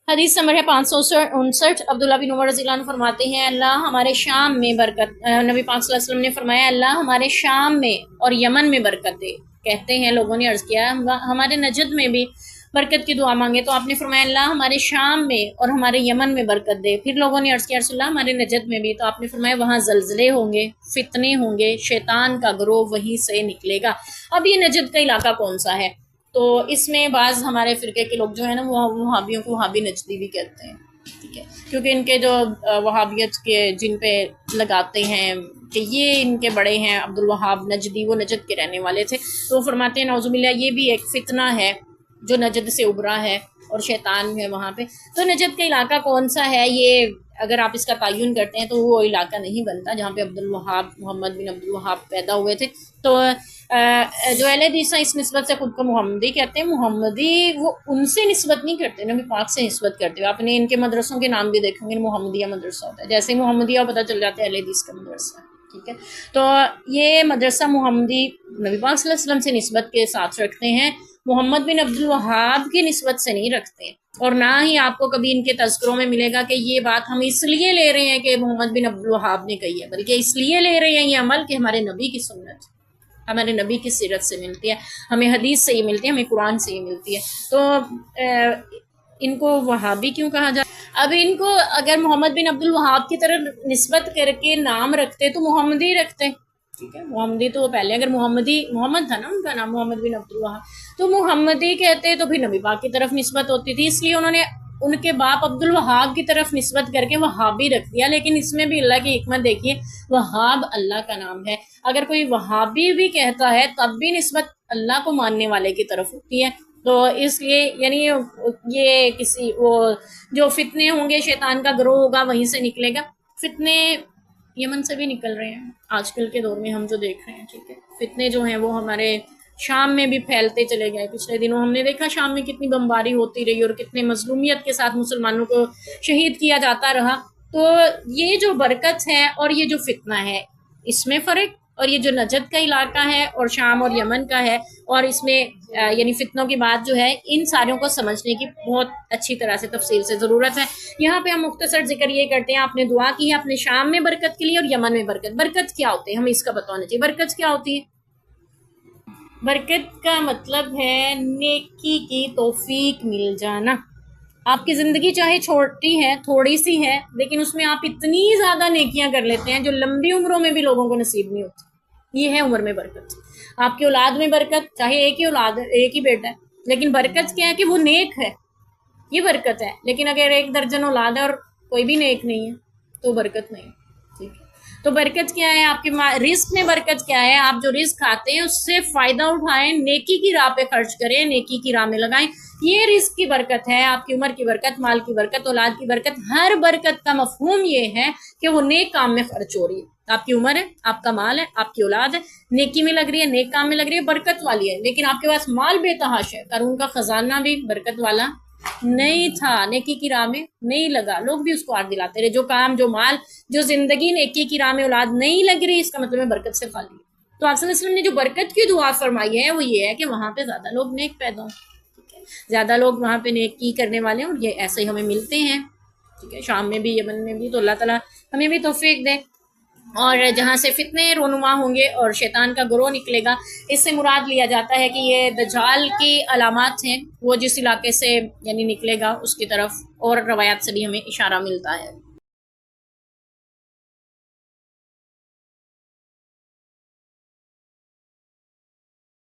حدیث نمبر ہے 559۔ عبداللہ بن عمر رضی اللہ عنہ فرماتے ہیں اللہ ہمارے شام میں برکت، نبی پاک صلی اللہ علیہ وسلم نے فرمایا اللہ ہمارے شام میں اور یمن میں برکت دے۔ کہتے ہیں لوگوں نے عرض کیا ہمارے نجد میں بھی برکت کی دعا مانگے، تو آپ نے فرمایا اللہ ہمارے شام میں اور ہمارے یمن میں برکت دے۔ پھر لوگوں نے عرض کیا رسول اللہ ہمارے نجد میں بھی، تو آپ نے فرمایا وہاں زلزلے ہوں گے، فتنے ہوں گے، شیطان کا گروہ وہیں سے نکلے گا۔ اب یہ نجد کا علاقہ کون سا ہے؟ تو اس میں بعض ہمارے فرقے کے لوگ جو ہیں نا وہ وہابیوں کو وہابی نجدی بھی کہتے ہیں، ٹھیک ہے، کیونکہ ان کے جو وہابیت کے جن پہ لگاتے ہیں کہ یہ ان کے بڑے ہیں عبدالوہاب نجدی، وہ نجد کے رہنے والے تھے، تو وہ فرماتے ہیں نعوذ باللہ یہ بھی ایک فتنہ ہے جو نجد سے ابھرا ہے اور شیطان ہے وہاں پہ۔ تو نجد کا علاقہ کون سا ہے، یہ اگر آپ اس کا تعین کرتے ہیں تو وہ علاقہ نہیں بنتا جہاں پہ عبدالوہاب محمد بن عبدالوہاب پیدا ہوئے تھے۔ تو جو اہل حدیث اس نسبت سے خود کو محمدی کہتے ہیں، محمدی وہ ان سے نسبت نہیں کرتے، نبی پاک سے نسبت کرتے ہوئے۔ آپ نے ان کے مدرسوں کے نام بھی دیکھیں گے، محمدیہ مدرسہ ہوتا ہے، جیسے محمدیہ پتہ چل جاتا ہے اہل حدیث کا مدرسہ ہے، ٹھیک ہے۔ تو یہ مدرسہ محمدی نبی پاک صلی اللہ علیہ وسلم سے نسبت کے ساتھ رکھتے ہیں، محمد بن عبدالوہاب کی نسبت سے نہیں رکھتے، اور نہ ہی آپ کو کبھی ان کے تذکروں میں ملے گا کہ یہ بات ہم اس لیے لے رہے ہیں کہ محمد بن عبدالوہاب نے کہی ہے، بلکہ اس لیے لے رہے ہیں یہ عمل کہ ہمارے نبی کی سنت، ہمارے نبی کی سیرت سے ملتی ہے، ہمیں حدیث سے ہی ملتی ہے، ہمیں قرآن سے ہی ملتی ہے۔ تو ان کو وہابی کیوں کہا جائے؟ اب ان کو اگر محمد بن عبدالوہاب کی طرف نسبت کر کے نام رکھتے تو محمدی رکھتے، ٹھیک ہے، محمدی تو پہلے اگر محمد تھا نا ان کا نام محمد بن عبدالوہاب، تو محمدی کہتے تو پھر نبی پاک کی طرف نسبت ہوتی تھی، اس لیے انہوں نے ان کے باپ عبدالوہاب کی طرف نسبت کر کے وہابی رکھ دیا۔ لیکن اس میں بھی اللہ کی حکمت دیکھیے، وہاب اللہ کا نام ہے، اگر کوئی وہابی بھی کہتا ہے تب بھی نسبت اللہ کو ماننے والے کی طرف ہوتی ہے۔ تو اس لیے یعنی یہ کسی وہ جو فتنے ہوں گے، شیطان کا گروہ ہوگا وہیں سے نکلے گا۔ فتنے یمن سے بھی نکل رہے ہیں آج کل کے دور میں، ہم جو دیکھ رہے ہیں، ٹھیک ہے، فتنے جو ہیں وہ ہمارے شام میں بھی پھیلتے چلے گئے۔ پچھلے دنوں ہم نے دیکھا شام میں کتنی بمباری ہوتی رہی اور کتنے مظلومیت کے ساتھ مسلمانوں کو شہید کیا جاتا رہا۔ تو یہ جو برکت ہے اور یہ جو فتنہ ہے اس میں فرق، اور یہ جو نجد کا علاقہ ہے اور شام اور یمن کا ہے، اور اس میں یعنی فتنوں کی بات جو ہے، ان ساروں کو سمجھنے کی بہت اچھی طرح سے تفصیل سے ضرورت ہے۔ یہاں پہ ہم مختصر ذکر یہ کرتے ہیں، آپ نے دعا کی ہے اپنے شام میں برکت کے لیے اور یمن میں برکت۔ برکت کیا ہوتی ہے ہمیں اس کا پتہ ہونا چاہیے، برکت کیا ہوتی ہے؟ برکت کا مطلب ہے نیکی کی توفیق مل جانا۔ آپ کی زندگی چاہے چھوٹی ہے، تھوڑی سی ہے، لیکن اس میں آپ اتنی زیادہ نیکیاں کر لیتے ہیں جو لمبی عمروں میں بھی لوگوں کو نصیب نہیں ہوتی، یہ ہے عمر میں برکت۔ آپ کی اولاد میں برکت، چاہے ایک ہی اولاد ہے، ایک ہی بیٹا ہے، لیکن برکت کیا ہے کہ وہ نیک ہے، یہ برکت ہے۔ لیکن اگر 1 درجن اولاد ہے اور کوئی بھی نیک نہیں ہے تو برکت نہیں، ٹھیک ہے۔ تو برکت کیا ہے؟ آپ کے رزق میں برکت کیا ہے؟ آپ جو رزق کھاتے ہیں اس سے فائدہ اٹھائیں، نیکی کی راہ پہ خرچ کریں، نیکی کی راہ میں لگائیں، یہ رزق کی برکت ہے۔ آپ کی عمر کی برکت، مال کی برکت، اولاد کی برکت، ہر برکت کا مفہوم یہ ہے کہ وہ نیک کام میں خرچ ہو رہی ہے۔ آپ کی عمر ہے، آپ کا مال ہے، آپ کی اولاد ہے، نیکی میں لگ رہی ہے، نیک کام میں لگ رہی ہے، برکت والی ہے۔ لیکن آپ کے پاس مال بے تحاش ہے، قارون کا خزانہ بھی برکت والا نہیں تھا، نیکی کی راہ میں نہیں لگا، لوگ بھی اس کو آگ دلاتے رہے۔ جو کام، جو مال، جو زندگی نیکی کی راہ میں اولاد نہیں لگ رہی، اس کا مطلب ہے برکت سے خالی ہے۔ تو آپ صلی اللہ علیہ وسلم نے جو برکت کی دعا فرمائی ہے وہ یہ ہے کہ وہاں پہ زیادہ لوگ نیک پیدا ہوں، ٹھیک ہے، زیادہ لوگ وہاں پہ نیکی کرنے والے ہیں، اور یہ ایسے ہی ہمیں ملتے ہیں، ٹھیک ہے، شام میں بھی یمن میں بھی۔ تو اللہ تعالیٰ ہمیں بھی توفیق دے، اور جہاں سے فتنے رونما ہوں گے اور شیطان کا گروہ نکلے گا، اس سے مراد لیا جاتا ہے کہ یہ دجال کی علامات ہیں، وہ جس علاقے سے یعنی نکلے گا اس کی طرف، اور روایات سے بھی ہمیں اشارہ ملتا ہے۔